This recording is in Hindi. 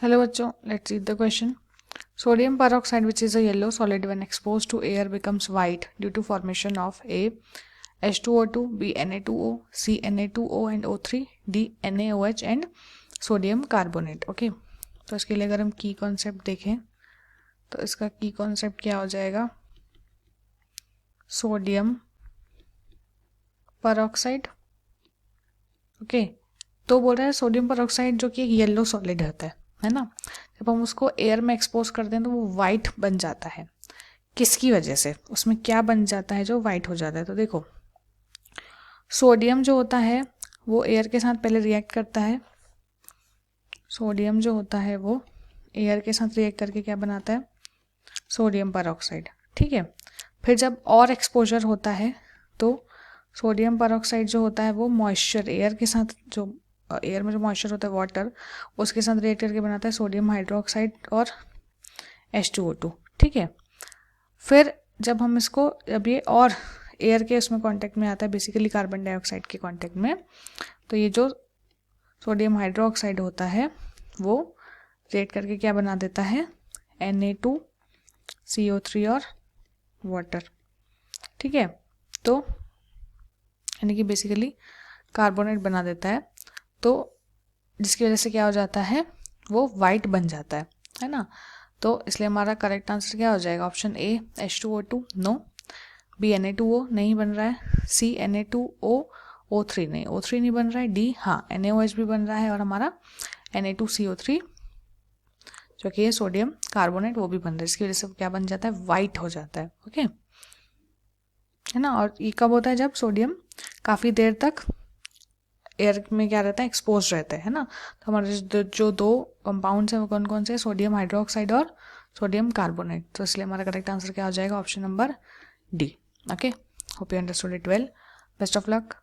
Hello bachcho, let's read the question. Sodium peroxide, which is a yellow solid when exposed to air, becomes white due to formation of A. H2O2, B. Na2O, C. Na2O and O3, D. NaOH and sodium carbonate. Okay, तो इसके लिए अगर हम की कॉन्सेप्ट देखें तो इसका की कॉन्सेप्ट क्या हो जाएगा? Sodium peroxide. ओके, तो बोल रहा है सोडियम परऑक्साइड जो कि एक येलो सॉलिड होता है ना, जब हम उसको एयर में एक्सपोज करते हैं तो वो वाइट बन जाता है. किसकी वजह से? उसमें क्या बन जाता है जो वाइट हो जाता है? तो देखो, सोडियम जो होता है वो एयर के साथ पहले रिएक्ट करता है. सोडियम जो होता है वो एयर के साथ रिएक्ट करके क्या बनाता है? Sodium peroxide. ठीक है, फिर जब और एक्सपोजर होता है तो सोडियम परऑक्साइड जो होता है वो मॉइस्चर एयर के साथ, जो एयर में जो मॉइस्चर होता है वाटर, उसके साथ रिएक्ट करके बनाता है सोडियम हाइड्रोक्साइड और H2O2. ठीक है, फिर जब हम इसको, जब ये और एयर के उसमें कांटेक्ट में आता है, बेसिकली कार्बन डाइऑक्साइड के कांटेक्ट में, तो ये जो सोडियम हाइड्रोक्साइड होता है वो रिएक्ट करके क्या बना देता है? Na2CO3 और वाटर. ठीक है, तो यानी कि बेसिकली कार्बोनेट बना देता है, तो जिसकी वजह से क्या हो जाता है? वो वाइट बन जाता है ना. तो इसलिए हमारा करेक्ट आंसर क्या हो जाएगा? Option A H2O2 no, B Na2O नहीं बन रहा है, सी Na2O, O3 नहीं, O3 नहीं बन रहा है, डी हाँ NaOH भी बन रहा है, और हमारा Na2CO3 जो कि है सोडियम कार्बोनेट वो भी बन रहा है. इसकी वजह से क्या बन जाता है? वाइट हो जाता है. ओके, है ना. और ये कब होता है? जब सोडियम काफ़ी देर तक एयर में क्या रहता है? एक्सपोज रहता है ना. तो हमारे जो दो कंपाउंड्स हैं वो कौन कौन से? सोडियम हाइड्रोक्साइड और सोडियम कार्बोनेट. तो इसलिए हमारा करेक्ट आंसर क्या हो जाएगा? Option number D. Okay, hope you understood it well. Best of luck.